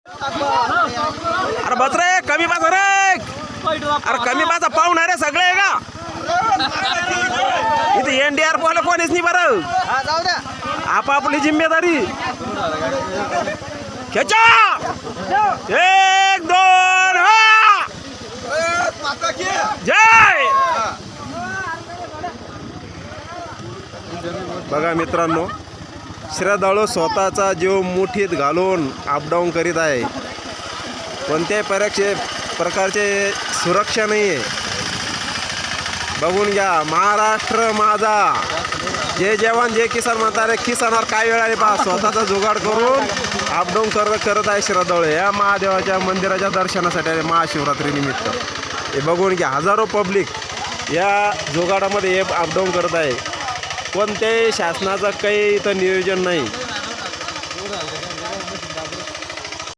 अरे बस रे, कमी पास रे. अरे कमी पासा पाहुणार रे सगळे आहे का इथे? एनडीआर पोहायला कोणीच नाही बरं. आपापली जिम्मेदारी. खेचा 1 2 हा जय. बघा मित्रांनो, श्रद्धाळू स्वतःचा जीव मुठीत घालून अपडाऊन करीत आहे. कोणत्याही प्रकारचे सुरक्षा नाही आहे. बघून घ्या. महाराष्ट्र माझा, जे जवान जे किसान म्हणतात रे, किसानावर काय वेळ आली पहा. स्वतःचा जुगाड करून अपडाऊन करत आहे श्रद्धाळू या महादेवाच्या मंदिराच्या दर्शनासाठी महाशिवरात्री निमित्त. हे बघून घ्या. हजारो पब्लिक या जुगाडामध्ये हे अपडाऊन करत आहे. कोणत्याही शासनाचं काही इथं नियोजन नाही.